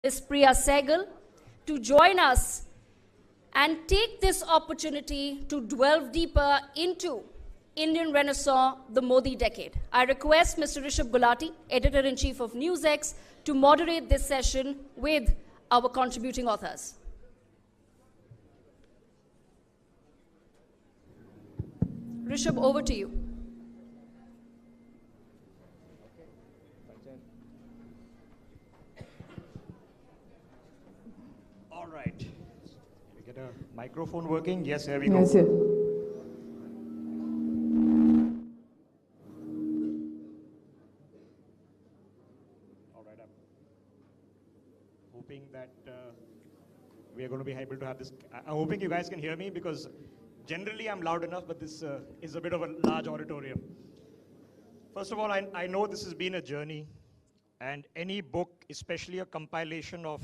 Ms. Priya Sehgal to join us and take this opportunity to delve deeper into Indian Renaissance, the Modi decade. I request Mr. Rishabh Gulati, Editor-in-Chief of NewsX, to moderate this session with our contributing authors. Rishabh, over to you. All right. Can we get a microphone working? Yes, here we go. Yes, sir. All right. I'm hoping that we are going to be able to have this. I'm hoping you guys can hear me because generally I'm loud enough, but this is a bit of a large auditorium. First of all, I know this has been a journey, and any book, especially a compilation of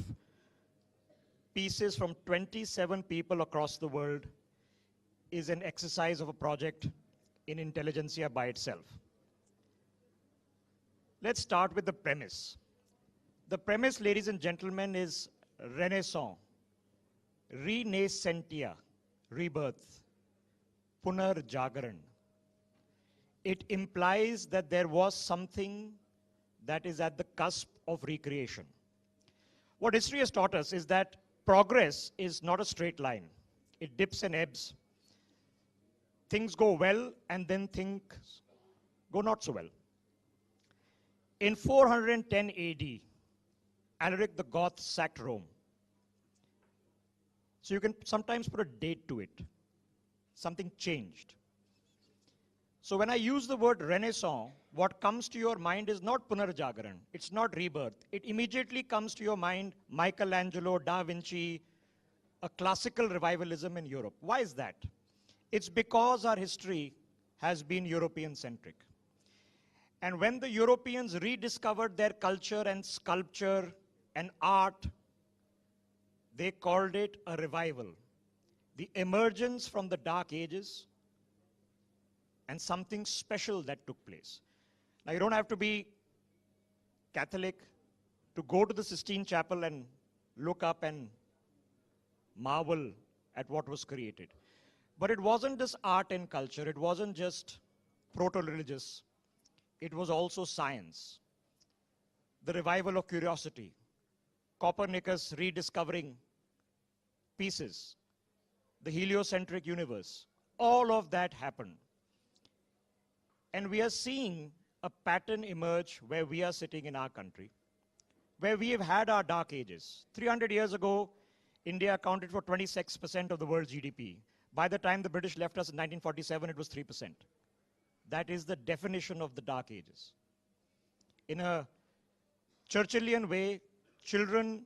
pieces from 27 people across the world, is an exercise of a project in intelligentsia by itself. Let's start with the premise. The premise, ladies and gentlemen, is Renaissance, renascentia, rebirth, punarjagaran. It implies that there was something that is at the cusp of recreation. What history has taught us is that progress is not a straight line. It dips and ebbs. Things go well, and then things go not so well. In 410 AD, Alaric the Goth sacked Rome. So you can sometimes put a date to it. Something changed. So when I use the word Renaissance, what comes to your mind is not Punarjagaran. It's not rebirth. It immediately comes to your mind Michelangelo, Da Vinci, a classical revivalism in Europe. Why is that? It's because our history has been European-centric. And when the Europeans rediscovered their culture and sculpture and art, they called it a revival. The emergence from the Dark Ages, and something special that took place. Now, you don't have to be Catholic to go to the Sistine Chapel and look up and marvel at what was created. But it wasn't just art and culture. It wasn't just proto-religious. It was also science. The revival of curiosity. Copernicus rediscovering pieces. The heliocentric universe. All of that happened. And we are seeing a pattern emerge where we are sitting in our country, where we have had our dark ages. 300 years ago, India accounted for 26% of the world's GDP. By the time the British left us in 1947, it was 3%. That is the definition of the dark ages. In a Churchillian way, children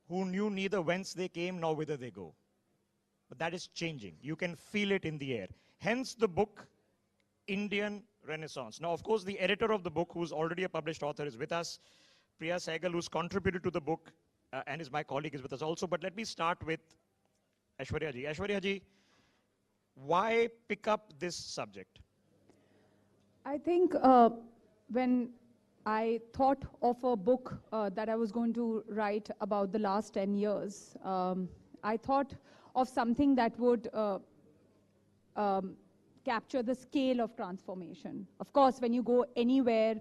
who knew neither whence they came nor whither they go. But that is changing. You can feel it in the air. Hence the book, Indian Renaissance. Now, of course, the editor of the book, who's already a published author, is with us. Priya Sehgal, who's contributed to the book, and is my colleague, is with us also. But let me start with Aishwarya ji. Aishwarya ji, why pick up this subject? I think when I thought of a book that I was going to write about the last 10 years, I thought of something that would capture the scale of transformation. Of course, when you go anywhere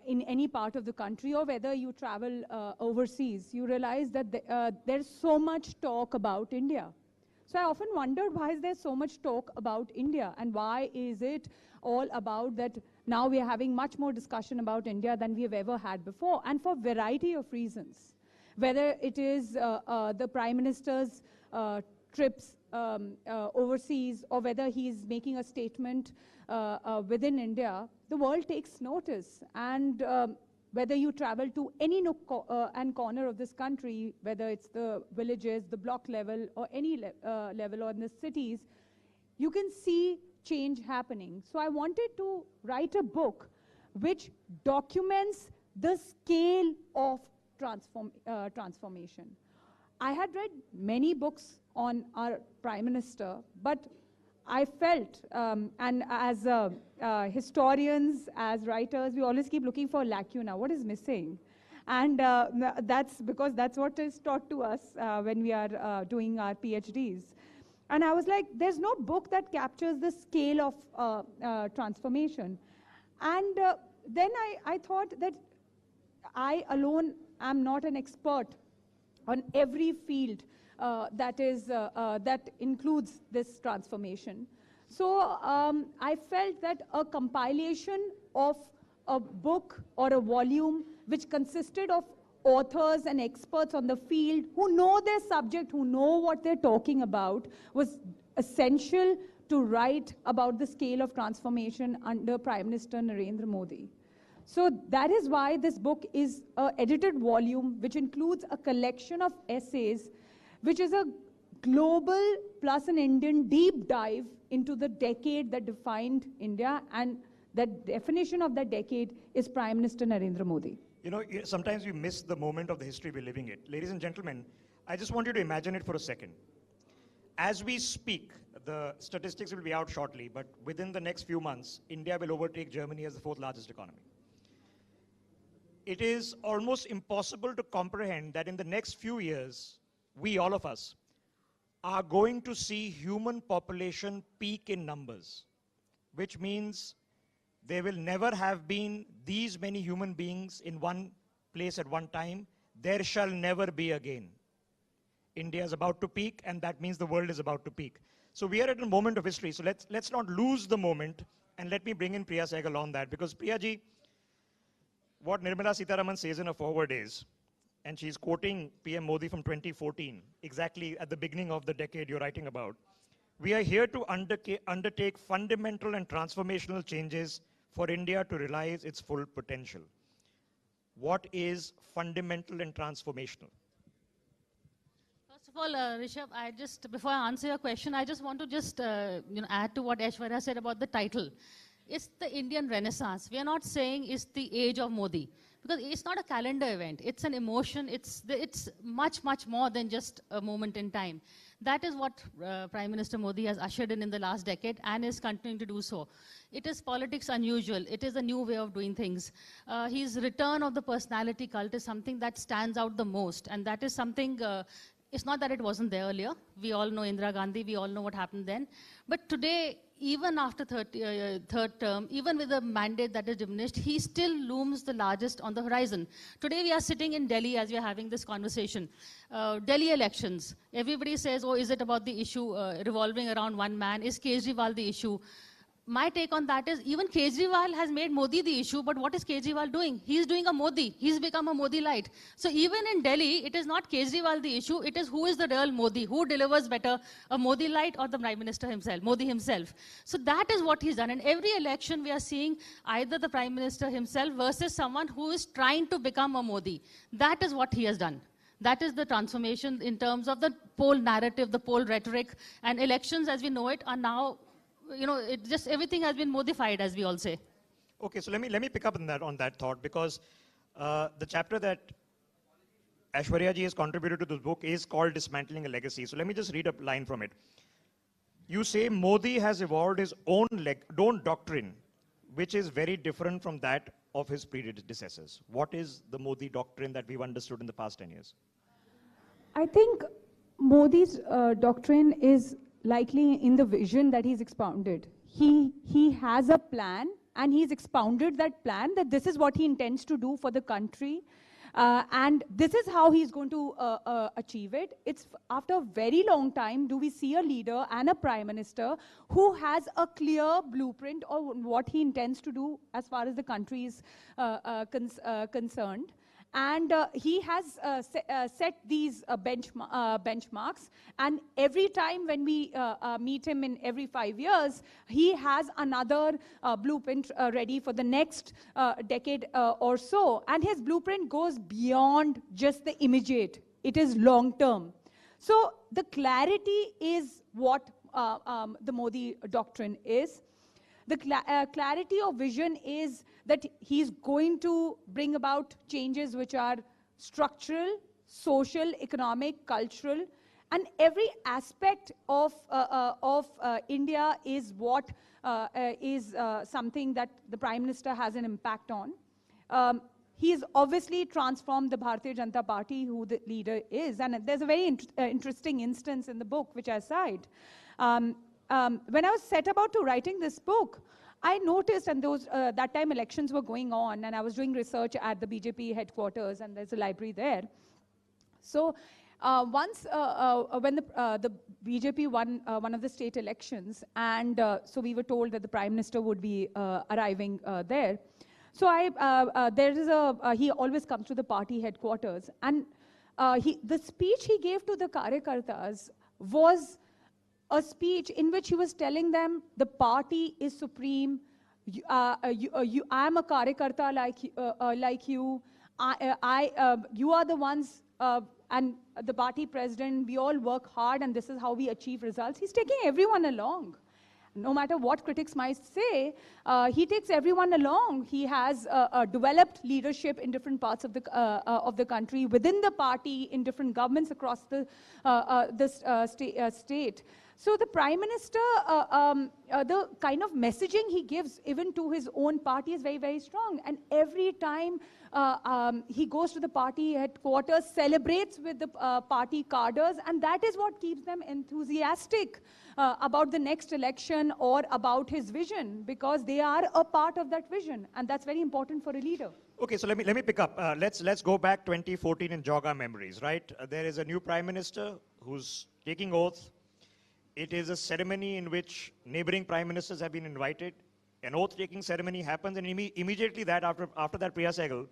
in any part of the country, or whether you travel overseas, you realize that there's so much talk about India. So I often wondered, why is there so much talk about India, and why is it all about that now we are having much more discussion about India than we have ever had before, and for a variety of reasons. Whether it is the Prime Minister's trips overseas, or whether he's making a statement within India, the world takes notice. And whether you travel to any nook and corner of this country, whether it's the villages, the block level, or any level, or in the cities, you can see change happening. So I wanted to write a book which documents the scale of transformation. I had read many books on our Prime Minister, but I felt, and as historians, as writers, we always keep looking for lacuna. What is missing? And that's because that's what is taught to us when we are doing our PhDs. And I was like, there's no book that captures the scale of transformation. And then I thought that I alone am not an expert on every field that includes this transformation. So I felt that a compilation of a book or a volume which consisted of authors and experts on the field who know their subject, who know what they're talking about, was essential to write about the scale of transformation under Prime Minister Narendra Modi. So that is why this book is an edited volume which includes a collection of essays, which is a global plus an Indian deep dive into the decade that defined India, and the definition of that decade is Prime Minister Narendra Modi. You know, sometimes we miss the moment of the history we're living in. Ladies and gentlemen, I just want you to imagine it for a second. As we speak, the statistics will be out shortly, but within the next few months, India will overtake Germany as the 4th largest economy. It is almost impossible to comprehend that in the next few years, we, all of us, are going to see human population peak in numbers, which means there will never have been these many human beings in one place at one time. There shall never be again. India is about to peak, and that means the world is about to peak. So we are at a moment of history. So let's not lose the moment, and let me bring in Priya Sehgal on that, because Priya ji, what Nirmala Sitharaman says in a foreword is, and she's quoting PM Modi from 2014, exactly at the beginning of the decade you're writing about, we are here to undertake fundamental and transformational changes for India to realize its full potential. What is fundamental and transformational? First of all, Rishabh, before I answer your question, I just want to add to what Aishwarya said about the title. It's the Indian Renaissance. We are not saying it's the age of Modi, because it's not a calendar event. It's an emotion. It's much, much more than just a moment in time. That is what Prime Minister Modi has ushered in the last decade and is continuing to do so. It is politics unusual. It is a new way of doing things. His return of the personality cult is something that stands out the most, and that is something. It's not that it wasn't there earlier. We all know Indira Gandhi. We all know what happened then. But today, even after third term, even with a mandate that is diminished, he still looms the largest on the horizon. Today, we are sitting in Delhi as we are having this conversation. Delhi elections. Everybody says, oh, is it about the issue revolving around one man? Is Kejriwal the issue? My take on that is, even Kejriwal has made Modi the issue, but what is Kejriwal doing? He's doing a Modi. He's become a Modi light. So even in Delhi, it is not Kejriwal the issue. It is who is the real Modi, who delivers better, a Modi light or the Prime Minister himself, Modi himself. So that is what he's done. In every election, we are seeing either the Prime Minister himself versus someone who is trying to become a Modi. That is what he has done. That is the transformation in terms of the poll narrative, the poll rhetoric, and elections as we know it are now, everything has been modified, as we all say. Okay, so let me pick up on that thought, because the chapter that Aishwarya ji has contributed to this book is called Dismantling a Legacy. So let me just read a line from it. You say Modi has evolved his own doctrine, which is very different from that of his predecessors. What is the Modi doctrine that we've understood in the past 10 years? I think Modi's doctrine is likely in the vision that he's expounded. He has a plan, and he's expounded that plan, that this is what he intends to do for the country, and this is how he's going to achieve it. It's after a very long time do we see a leader and a prime minister who has a clear blueprint of what he intends to do as far as the country is concerned. And he has set these benchmarks, and every time when we meet him in every 5 years, he has another blueprint ready for the next decade or so. And his blueprint goes beyond just the immediate. It is long term. So the clarity is what the Modi doctrine is. The clarity of vision is that he's going to bring about changes which are structural, social, economic, cultural, and every aspect of India is what is something that the Prime Minister has an impact on. he's obviously transformed the Bharatiya Janata Party, who the leader is. And there's a very interesting instance in the book, which I cite. When I was set about to writing this book, I noticed, and those that time elections were going on, and I was doing research at the BJP headquarters, and there's a library there. So once when the BJP won one of the state elections, and so we were told that the Prime Minister would be arriving there. So he always comes to the party headquarters, and the speech he gave to the Karyakartas was a speech in which he was telling them the party is supreme. I am a Karyakarta like you. You are the ones, and the party president. We all work hard, and this is how we achieve results. He's taking everyone along. No matter what critics might say, he takes everyone along. He has developed leadership in different parts of the country, within the party, in different governments across the state. So the Prime Minister, the kind of messaging he gives even to his own party is very, very strong. And every time he goes to the party headquarters, celebrates with the party cadres, and that is what keeps them enthusiastic about the next election or about his vision, because they are a part of that vision, and that's very important for a leader. Okay, so let me pick up. Let's go back 2014 and jog our memories, right? There is a new Prime Minister who's taking oath. It is a ceremony in which neighboring prime ministers have been invited. An oath-taking ceremony happens, and immediately after that Priya Sehgal,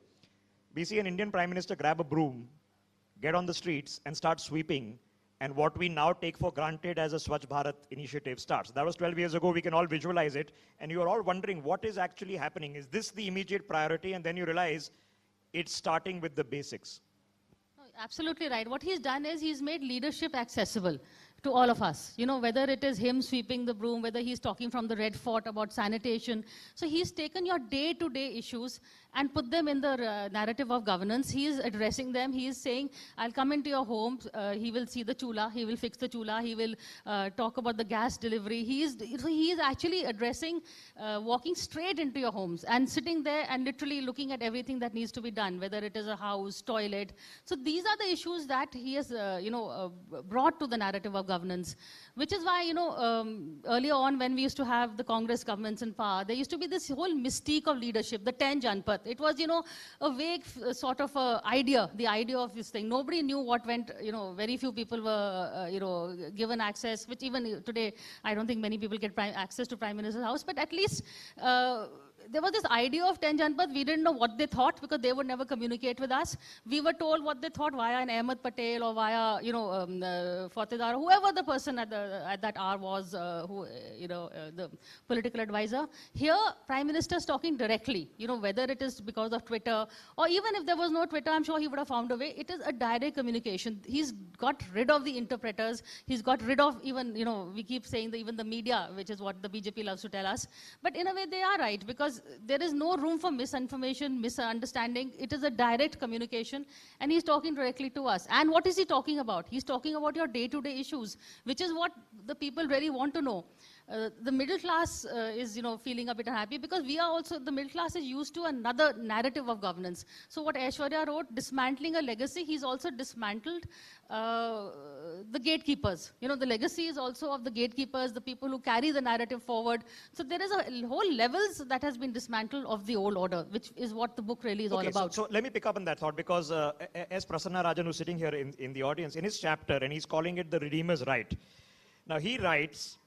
we see an Indian Prime Minister grab a broom, get on the streets, and start sweeping. And what we now take for granted as a Swachh Bharat initiative starts. That was 12 years ago. We can all visualize it. And you are all wondering what is actually happening. Is this the immediate priority? And then you realize it's starting with the basics. No, absolutely right. What he's done is he's made leadership accessible to all of us, you know, whether it is him sweeping the broom, whether he's talking from the Red Fort about sanitation. So he's taken your day-to-day issues and put them in the narrative of governance. He is addressing them. He is saying, I'll come into your home. He will see the chula. He will fix the chula. He will talk about the gas delivery. He is actually addressing, walking straight into your homes and sitting there and literally looking at everything that needs to be done, whether it is a house, toilet. So these are the issues that he has, brought to the narrative of governance, which is why, earlier on when we used to have the Congress governments in power, there used to be this whole mystique of leadership, the 10 Janpath. It was, a vague sort of idea, the idea of this thing. Nobody knew what went, very few people were, given access, which even today, I don't think many people get access to Prime Minister's house, but at least there was this idea of 10 Janpath. We didn't know what they thought because they would never communicate with us. We were told what they thought via an Ahmed Patel or via, Fatehdar, whoever the person at that hour was, the political advisor. Here, Prime Minister is talking directly, whether it is because of Twitter or even if there was no Twitter, I'm sure he would have found a way. It is a direct communication. He's got rid of the interpreters. He's got rid of even, we keep saying that even the media, which is what the BJP loves to tell us. But in a way, they are right, because there is no room for misinformation, misunderstanding. It is a direct communication, and he's talking directly to us. And what is he talking about? He's talking about your day-to-day issues, which is what the people really want to know. The middle class is, feeling a bit unhappy because we are also, the middle class is used to another narrative of governance. So what Aishwarya wrote, dismantling a legacy, he's also dismantled the gatekeepers. The legacy is also of the gatekeepers, the people who carry the narrative forward. So there is a whole levels that has been dismantled of the old order, which is what the book really is all about. So let me pick up on that thought, because as Prasanna Rajan, who's sitting here in the audience, in his chapter, and he's calling it the Redeemer's Right. Now he writes,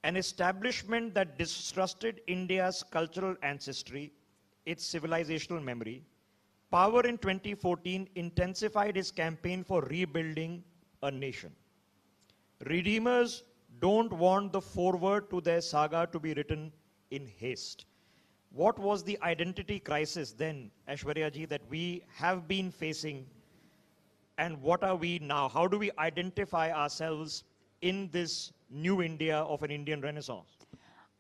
an establishment that distrusted India's cultural ancestry, its civilizational memory, power in 2014 intensified its campaign for rebuilding a nation. Redeemers don't want the foreword to their saga to be written in haste. What was the identity crisis then, Aishwarya ji, that we have been facing, and what are we now? How do we identify ourselves in this new India of an Indian Renaissance?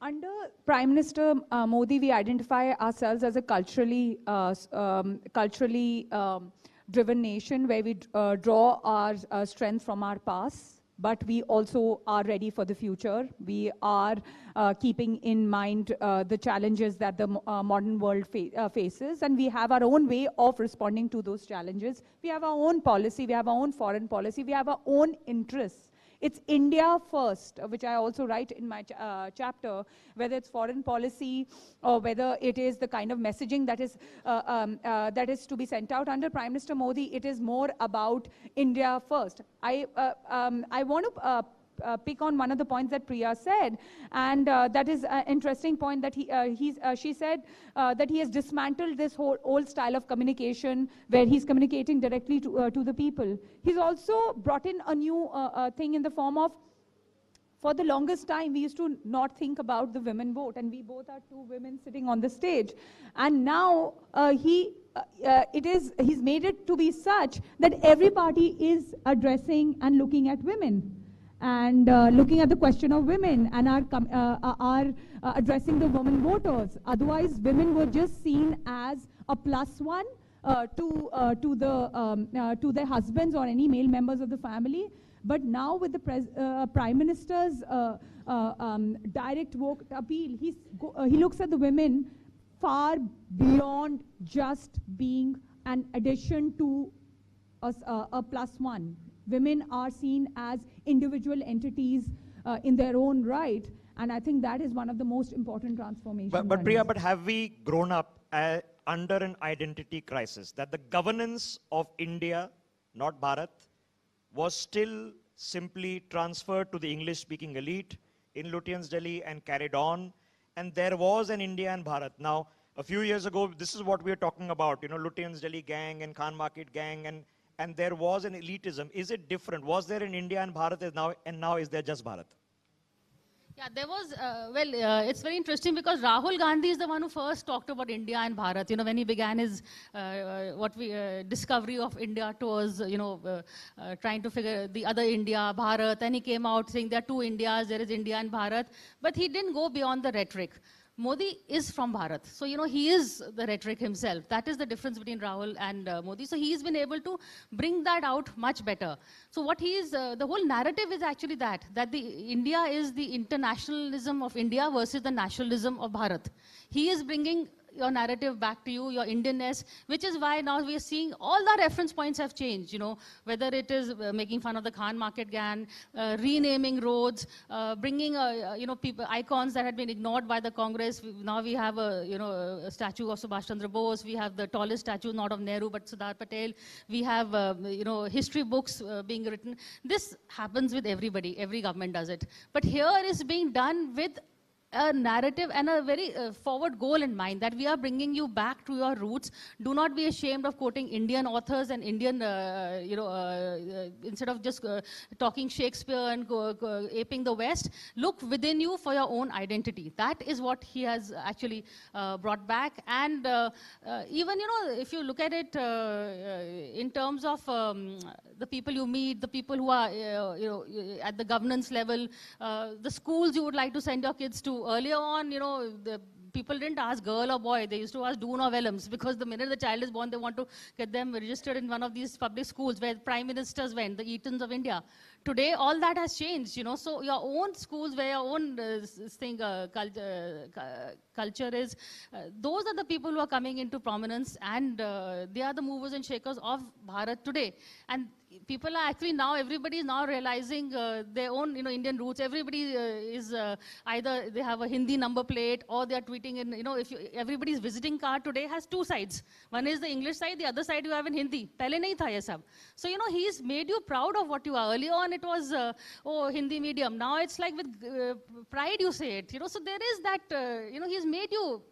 Under Prime Minister Modi, we identify ourselves as a culturally driven nation, where we draw our strength from our past, but we also are ready for the future. We are keeping in mind the challenges that the modern world faces, and we have our own way of responding to those challenges. We have our own policy, we have our own foreign policy, we have our own interests. It's India first, which I also write in my chapter, whether it's foreign policy or whether it is the kind of messaging that is to be sent out under Prime Minister Modi. It is more about India first. I want to pick on one of the points that Priya said, and that is an interesting point that she said that he has dismantled this whole old style of communication where he's communicating directly to the people. He's also brought in a new thing in the form of, for the longest time, we used to not think about the women vote, and we both are two women sitting on the stage. And now he's made it to be such that every party is addressing and looking at women, and looking at the question of women, and are addressing the women voters. Otherwise, women were just seen as a +1 to their husbands or any male members of the family. But now with the Prime Minister's direct vote appeal, he looks at the women far beyond just being an addition to a +1. Women are seen as individual entities in their own right, and I think that is one of the most important transformations. But Priya, but have we grown up under an identity crisis, that the governance of India, not Bharat, was still simply transferred to the English-speaking elite in Lutyens' Delhi and carried on, and there was an India and Bharat. Now, a few years ago, this is what we are talking about, Lutyens' Delhi gang and Khan Market gang, and there was an elitism. Is it different? Was there an India and Bharat and now is there just Bharat? Yeah, there was, it's very interesting because Rahul Gandhi is the one who first talked about India and Bharat, when he began his discovery of India towards, trying to figure the other India, Bharat, and he came out saying there are two Indias, there is India and Bharat, but he didn't go beyond the rhetoric. Modi is from Bharat. So, he is the rhetoric himself. That is the difference between Rahul and Modi. So, he's been able to bring that out much better. So, what he is, the whole narrative is actually that the India is the internationalism of India versus the nationalism of Bharat. He is bringing your narrative back to you, your Indianness, which is why now we are seeing all the reference points have changed, whether it is making fun of the Khan Market gang, renaming roads, bringing, people, icons that had been ignored by the Congress. Now we have a statue of Subhash Chandra Bose. We have the tallest statue, not of Nehru, but Sardar Patel. We have, history books being written. This happens with everybody. Every government does it. But here is being done with a narrative and a very forward goal in mind, that we are bringing you back to your roots. Do not be ashamed of quoting Indian authors and Indian, instead of just talking Shakespeare and aping the West. Look within you for your own identity. That is what he has actually brought back. And even, if you look at it in terms of the people you meet, the people who are, at the governance level, the schools you would like to send your kids to. Earlier on, the people didn't ask girl or boy. They used to ask do or vellums, because the minute the child is born, they want to get them registered in one of these public schools where prime ministers went, the Eatons of India. Today, all that has changed, so your own schools where your own culture is, those are the people who are coming into prominence, and they are the movers and shakers of Bharat today. And people are actually now, everybody is now realizing their own, Indian roots. Everybody is either they have a Hindi number plate or they are tweeting in, everybody's visiting card today has two sides. One is the English side, the other side you have in Hindi. Pehle nahi tha ye sab. So, he's made you proud of what you are. Earlier on it was, Hindi medium. Now it's like with pride you say it. So there is that, he's made you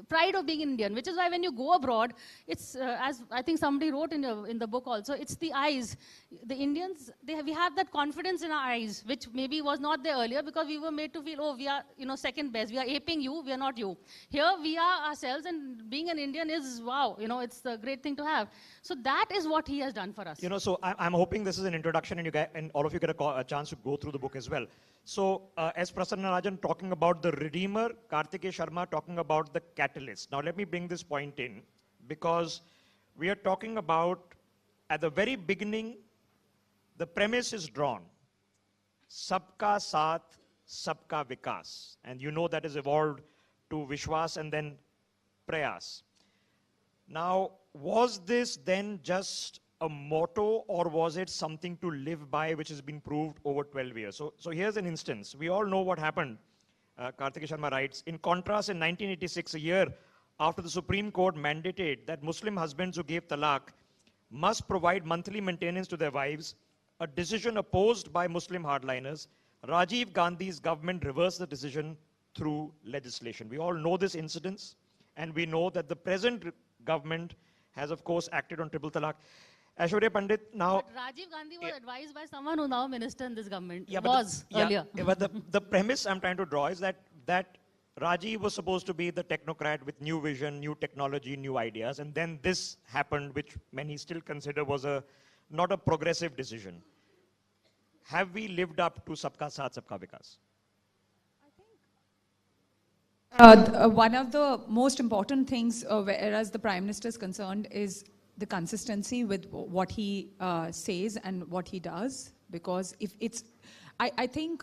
pride of being Indian, which is why when you go abroad, it's, as I think somebody wrote in the book also, it's the eyes. The Indians, we have that confidence in our eyes, which maybe was not there earlier, because we were made to feel, oh, we are, second best. We are aping you, we are not you. Here we are ourselves, and being an Indian is, wow, it's a great thing to have. So that is what he has done for us. So I'm hoping this is an introduction, and all of you get a chance to go through the book as well. So as Prasanna Rajan talking about the Redeemer, Kartikeya Sharma talking about the catalyst. Now let me bring this point in, because we are talking about, at the very beginning, the premise is drawn Sabka Saath, Sabka Vikas. And you know that has evolved to Vishwas and then Prayas. Now, was this then just a motto, or was it something to live by, which has been proved over 12 years? So here's an instance. We all know what happened. Karthik Sharma writes, in contrast, in 1986, a year after the Supreme Court mandated that Muslim husbands who gave talaq must provide monthly maintenance to their wives, a decision opposed by Muslim hardliners, Rajiv Gandhi's government reversed the decision through legislation. We all know this incident, and we know that the present government has, of course, acted on triple talaq. Aishwarya Pandit, now... But Rajiv Gandhi was advised by someone who now minister in this government. Yeah, earlier. Yeah, but the premise I'm trying to draw is that Rajiv was supposed to be the technocrat with new vision, new technology, new ideas, and then this happened, which many still consider was not a progressive decision. Have we lived up to Sabka Saath, Sabka Vikas? One of the most important things, whereas the Prime Minister is concerned, is the consistency with what he says and what he does. Because if it's, I think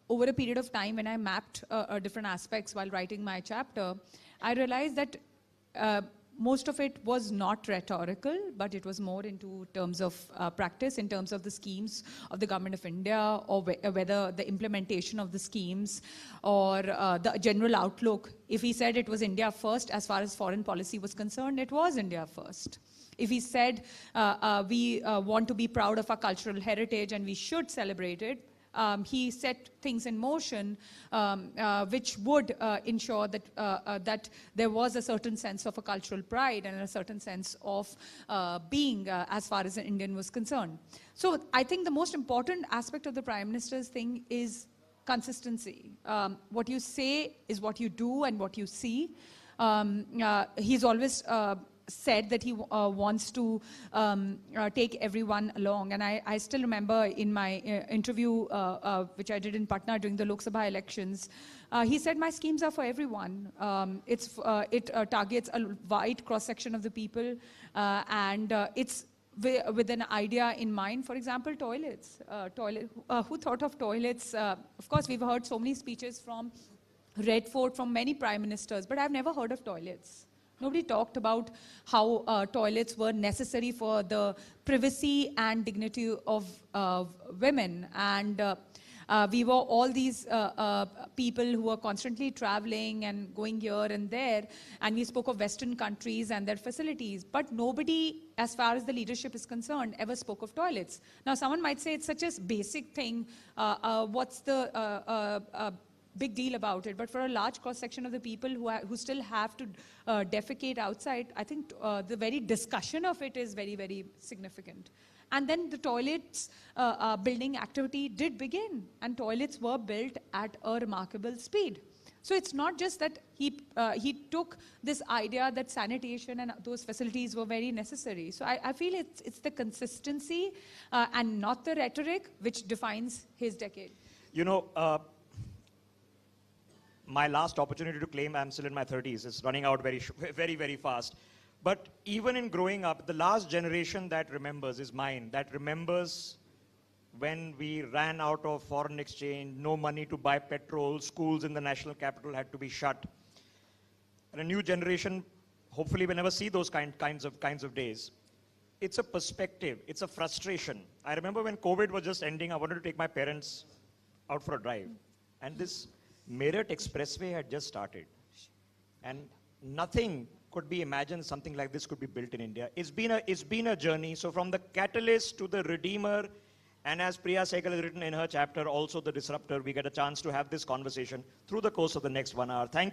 over a period of time when I mapped different aspects while writing my chapter, I realized that most of it was not rhetorical, but it was more into terms of practice, in terms of the schemes of the Government of India, or whether the implementation of the schemes, or the general outlook. If he said it was India first as far as foreign policy was concerned, it was India first. If he said we want to be proud of our cultural heritage and we should celebrate it, he set things in motion which would ensure that that there was a certain sense of a cultural pride and a certain sense of being as far as an Indian was concerned. So I think the most important aspect of the Prime Minister's thing is consistency. What you say is what you do and what you see. He's always said that he wants to take everyone along. And I still remember in my interview, which I did in Patna during the Lok Sabha elections, he said, my schemes are for everyone. It targets a wide cross-section of the people, and it's with an idea in mind. For example, toilets. Who thought of toilets? Of course, we've heard so many speeches from Red Fort, from many prime ministers, but I've never heard of toilets. Nobody talked about how toilets were necessary for the privacy and dignity of women. And we were all these people who were constantly traveling and going here and there. And we spoke of Western countries and their facilities. But nobody, as far as the leadership is concerned, ever spoke of toilets. Now, someone might say it's such a basic thing. What's the big deal about it? But for a large cross-section of the people who still have to defecate outside, I think the very discussion of it is very, very significant. And then the toilets building activity did begin, and toilets were built at a remarkable speed. So it's not just that he took this idea that sanitation and those facilities were very necessary. So I feel it's the consistency and not the rhetoric which defines his decade. You know, my last opportunity to claim I'm still in my 30s is running out very, very fast. But even in growing up, the last generation that remembers is mine, that remembers when we ran out of foreign exchange, no money to buy petrol, schools in the national capital had to be shut. And a new generation, hopefully, will never see those kinds of days. It's a perspective, it's a frustration. I remember when COVID was just ending, I wanted to take my parents out for a drive. And this Meerut Expressway had just started. And nothing could be imagined something like this could be built in India. It's been a journey. So from the catalyst to the redeemer, and as Priya Sehgal has written in her chapter, also the disruptor, we get a chance to have this conversation through the course of the next 1 hour. Thank